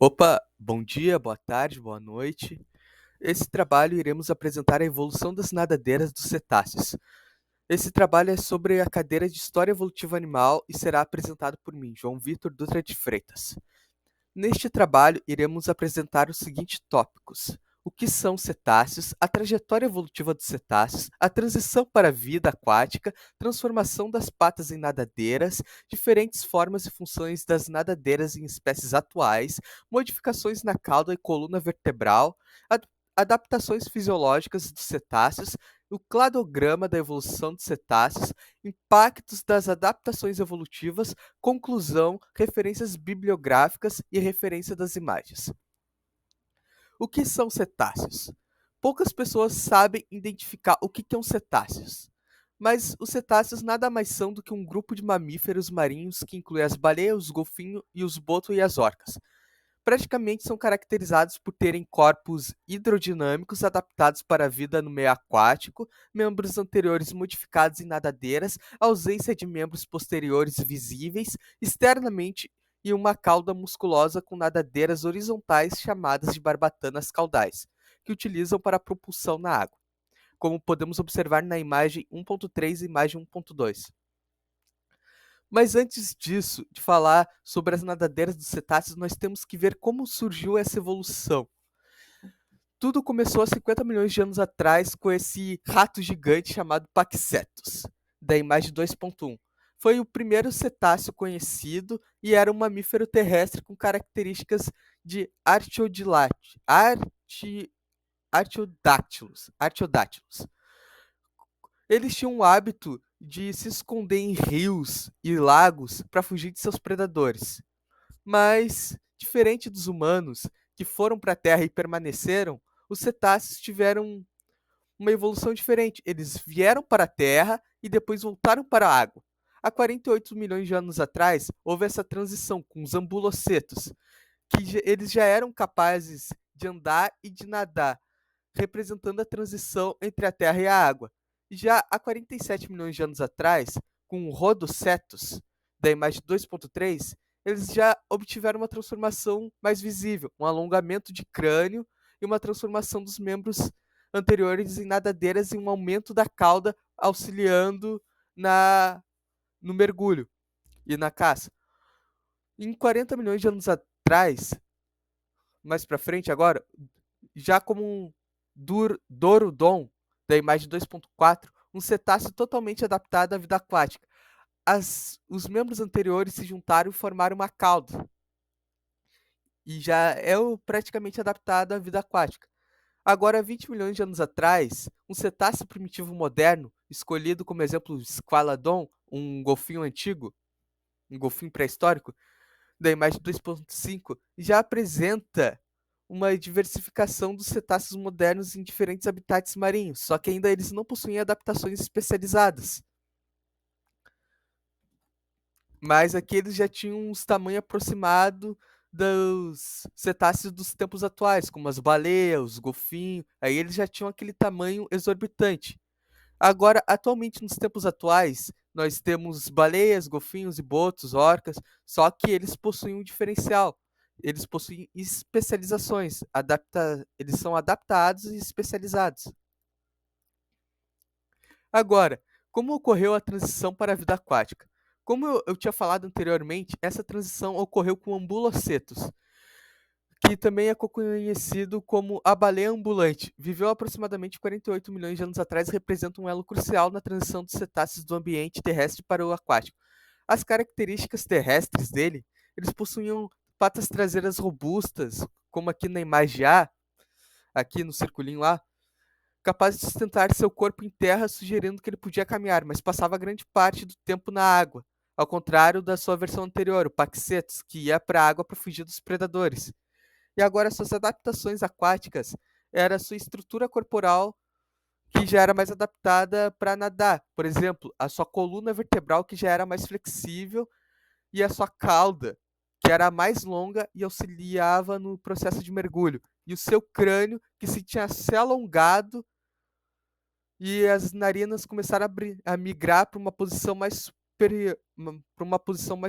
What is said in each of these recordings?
Opa, bom dia, boa tarde, boa noite. Esse trabalho iremos apresentar a evolução das nadadeiras dos cetáceos. Esse trabalho é sobre a cadeira de História Evolutiva Animal e será apresentado por mim, João Vitor Dutra de Freitas. Neste trabalho, iremos apresentar os seguintes tópicos: o que são cetáceos, a trajetória evolutiva dos cetáceos, a transição para a vida aquática, transformação das patas em nadadeiras, diferentes formas e funções das nadadeiras em espécies atuais, modificações na cauda e coluna vertebral, adaptações fisiológicas dos cetáceos, o cladograma da evolução dos cetáceos, impactos das adaptações evolutivas, conclusão, referências bibliográficas e referência das imagens. O que são cetáceos? Poucas pessoas sabem identificar o que são cetáceos, mas os cetáceos nada mais são do que um grupo de mamíferos marinhos que inclui as baleias, os golfinhos e os botos e as orcas. Praticamente são caracterizados por terem corpos hidrodinâmicos adaptados para a vida no meio aquático, membros anteriores modificados em nadadeiras, ausência de membros posteriores visíveis externamente e uma cauda musculosa com nadadeiras horizontais chamadas de barbatanas caudais, que utilizam para propulsão na água, como podemos observar na imagem 1.3 e imagem 1.2. Mas antes disso, de falar sobre as nadadeiras dos cetáceos, nós temos que ver como surgiu essa evolução. Tudo começou há 50 milhões de anos atrás com esse rato gigante chamado Paquicetus, da imagem 2.1. Foi o primeiro cetáceo conhecido e era um mamífero terrestre com características de artiodáctilos. Eles tinham o hábito de se esconder em rios e lagos para fugir de seus predadores. Mas, diferente dos humanos, que foram para a Terra e permaneceram, os cetáceos tiveram uma evolução diferente. Eles vieram para a Terra e depois voltaram para a água. Há 48 milhões de anos atrás, houve essa transição com os ambulocetos, que eles já eram capazes de andar e de nadar, representando a transição entre a Terra e a água. Já há 47 milhões de anos atrás, com o Rhodocetus, da imagem 2.3, eles já obtiveram uma transformação mais visível, um alongamento de crânio e uma transformação dos membros anteriores em nadadeiras e um aumento da cauda, auxiliando no mergulho e na caça. Em 40 milhões de anos atrás, mais para frente agora, já como um Dorodon, da imagem 2.4, um cetáceo totalmente adaptado à vida aquática. Os membros anteriores se juntaram e formaram uma cauda, e já é praticamente adaptado à vida aquática. Agora, 20 milhões de anos atrás, um cetáceo primitivo moderno, escolhido como exemplo Squalodon, um golfinho antigo, um golfinho pré-histórico, da imagem 2.5, já apresenta uma diversificação dos cetáceos modernos em diferentes habitats marinhos, só que ainda eles não possuem adaptações especializadas. Mas aqui eles já tinham um tamanho aproximado dos cetáceos dos tempos atuais, como as baleias, os golfinhos, aí eles já tinham aquele tamanho exorbitante. Agora, atualmente, nos tempos atuais, nós temos baleias, golfinhos e botos, orcas, só que eles possuem um diferencial. Eles possuem especializações, eles são adaptados e especializados. Agora, como ocorreu a transição para a vida aquática? Como eu tinha falado anteriormente, essa transição ocorreu com Ambulocetus, que também é conhecido como a baleia ambulante. Viveu aproximadamente 48 milhões de anos atrás e representa um elo crucial na transição dos cetáceos do ambiente terrestre para o aquático. As características terrestres dele, eles possuíam patas traseiras robustas, como aqui na imagem A, aqui no circulinho A, capaz de sustentar seu corpo em terra, sugerindo que ele podia caminhar, mas passava grande parte do tempo na água, ao contrário da sua versão anterior, o Paquicetus, que ia para a água para fugir dos predadores. E agora suas adaptações aquáticas era a sua estrutura corporal que já era mais adaptada para nadar. Por exemplo, a sua coluna vertebral que já era mais flexível e a sua cauda, que era mais longa e auxiliava no processo de mergulho. E o seu crânio, que se tinha se alongado e as narinas começaram a migrar para uma posição mais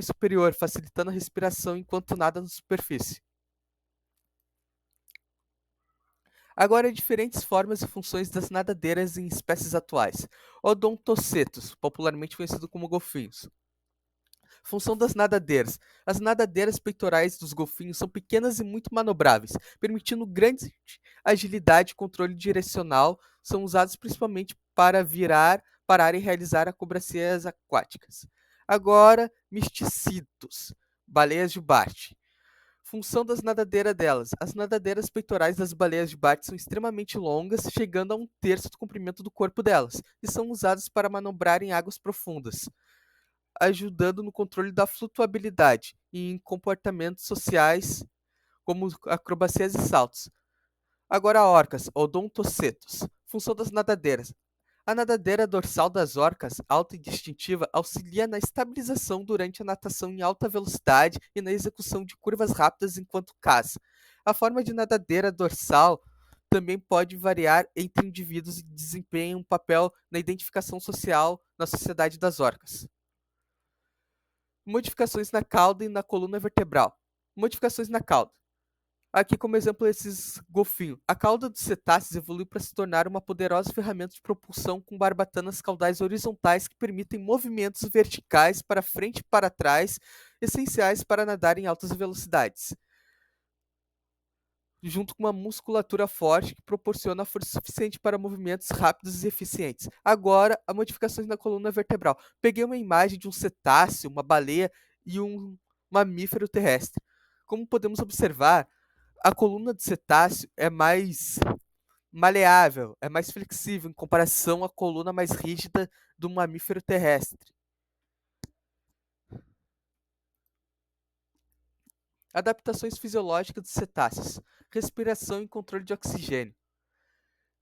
superior, facilitando a respiração enquanto nada na superfície. Agora, diferentes formas e funções das nadadeiras em espécies atuais. Odontocetos, popularmente conhecido como golfinhos. Função das nadadeiras. As nadadeiras peitorais dos golfinhos são pequenas e muito manobráveis, permitindo grande agilidade e controle direcional. São usadas principalmente para virar, parar e realizar acrobacias aquáticas. Agora, misticitos, baleias de Bart. Função das nadadeiras delas. As nadadeiras peitorais das baleias de Bart são extremamente longas, chegando a um terço do comprimento do corpo delas, e são usadas para manobrar em águas profundas, ajudando no controle da flutuabilidade e em comportamentos sociais como acrobacias e saltos. Agora, orcas, odontocetos. Função das nadadeiras. A nadadeira dorsal das orcas, alta e distintiva, auxilia na estabilização durante a natação em alta velocidade e na execução de curvas rápidas enquanto caça. A forma de nadadeira dorsal também pode variar entre indivíduos e desempenha um papel na identificação social na sociedade das orcas. Modificações na cauda e na coluna vertebral. Modificações na cauda. Aqui, como exemplo, esses golfinhos. A cauda dos cetáceos evoluiu para se tornar uma poderosa ferramenta de propulsão com barbatanas caudais horizontais que permitem movimentos verticais para frente e para trás, essenciais para nadar em altas velocidades, junto com uma musculatura forte que proporciona força suficiente para movimentos rápidos e eficientes. Agora, as modificações na coluna vertebral. Peguei uma imagem de um cetáceo, uma baleia e um mamífero terrestre. Como podemos observar, a coluna do cetáceo é mais maleável, é mais flexível em comparação à coluna mais rígida do mamífero terrestre. Adaptações fisiológicas dos cetáceos. Respiração e controle de oxigênio.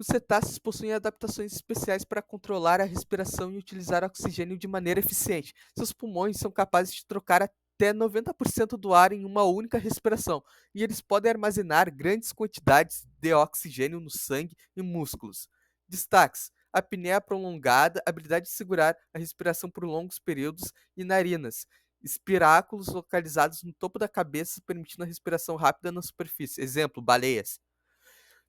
Os cetáceos possuem adaptações especiais para controlar a respiração e utilizar oxigênio de maneira eficiente. Seus pulmões são capazes de trocar até 90% do ar em uma única respiração, e eles podem armazenar grandes quantidades de oxigênio no sangue e músculos. Destaques: a apneia prolongada, a habilidade de segurar a respiração por longos períodos, e narinas, espiráculos localizados no topo da cabeça, permitindo a respiração rápida na superfície. Exemplo: baleias.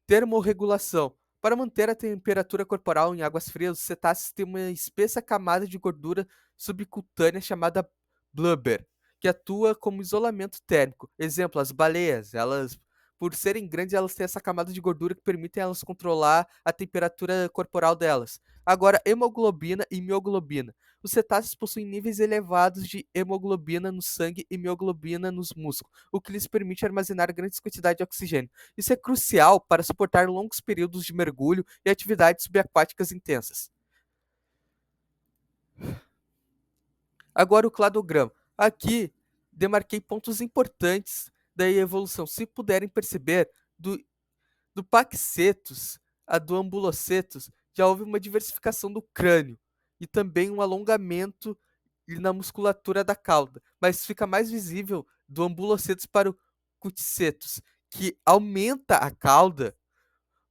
Termorregulação. Para manter a temperatura corporal em águas frias, os cetáceos têm uma espessa camada de gordura subcutânea chamada blubber, que atua como isolamento térmico. Exemplo, as baleias, elas, por serem grandes, elas têm essa camada de gordura que permitem elas controlar a temperatura corporal delas. Agora, hemoglobina e mioglobina. Os cetáceos possuem níveis elevados de hemoglobina no sangue e mioglobina nos músculos, o que lhes permite armazenar grandes quantidades de oxigênio. Isso é crucial para suportar longos períodos de mergulho e atividades subaquáticas intensas. Agora o cladograma. Aqui demarquei pontos importantes da evolução. Se puderem perceber, do Paquicetus a do Ambulocetus já houve uma diversificação do crânio e também um alongamento na musculatura da cauda, mas fica mais visível do Ambulocetus para o Cuticetus, que aumenta a cauda,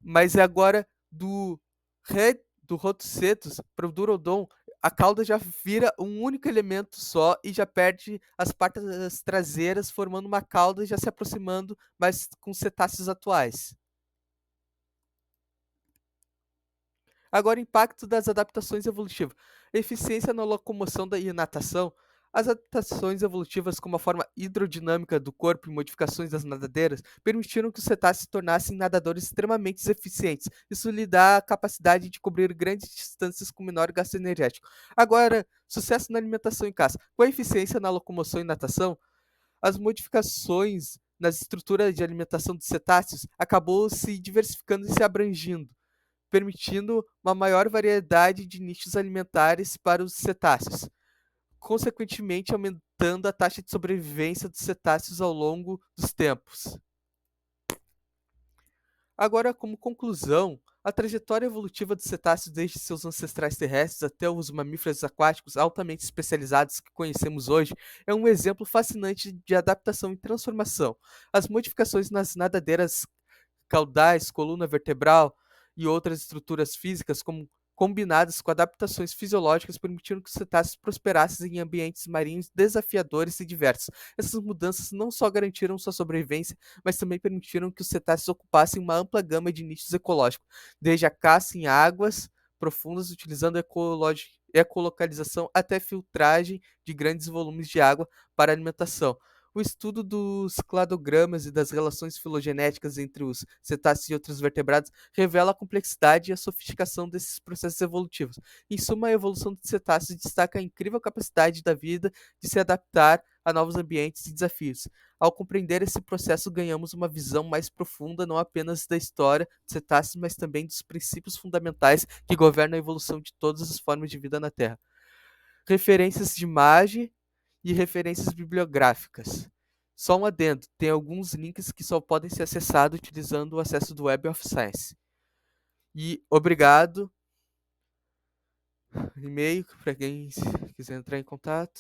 mas é agora do Rhodocetus para o Durodon, a cauda já vira um único elemento só e já perde as patas traseiras, formando uma cauda e já se aproximando mais com os cetáceos atuais. Agora, o impacto das adaptações evolutivas. Eficiência na locomoção e natação. As adaptações evolutivas, como a forma hidrodinâmica do corpo e modificações das nadadeiras, permitiram que os cetáceos se tornassem nadadores extremamente eficientes. Isso lhe dá a capacidade de cobrir grandes distâncias com menor gasto energético. Agora, sucesso na alimentação e caça. Com a eficiência na locomoção e natação, as modificações nas estruturas de alimentação dos cetáceos acabou se diversificando e se abrangindo, permitindo uma maior variedade de nichos alimentares para os cetáceos, consequentemente aumentando a taxa de sobrevivência dos cetáceos ao longo dos tempos. Agora, como conclusão, a trajetória evolutiva dos cetáceos desde seus ancestrais terrestres até os mamíferos aquáticos altamente especializados que conhecemos hoje é um exemplo fascinante de adaptação e transformação. As modificações nas nadadeiras caudais, coluna vertebral e outras estruturas físicas, como combinadas com adaptações fisiológicas, permitiram que os cetáceos prosperassem em ambientes marinhos desafiadores e diversos. Essas mudanças não só garantiram sua sobrevivência, mas também permitiram que os cetáceos ocupassem uma ampla gama de nichos ecológicos, desde a caça em águas profundas, utilizando ecolocalização, até filtragem de grandes volumes de água para alimentação. O estudo dos cladogramas e das relações filogenéticas entre os cetáceos e outros vertebrados revela a complexidade e a sofisticação desses processos evolutivos. Em suma, a evolução dos cetáceos destaca a incrível capacidade da vida de se adaptar a novos ambientes e desafios. Ao compreender esse processo, ganhamos uma visão mais profunda não apenas da história dos cetáceos, mas também dos princípios fundamentais que governam a evolução de todas as formas de vida na Terra. Referências de imagem e referências bibliográficas. Só um adendo, tem alguns links que só podem ser acessados utilizando o acesso do Web of Science. E obrigado. E-mail para quem quiser entrar em contato.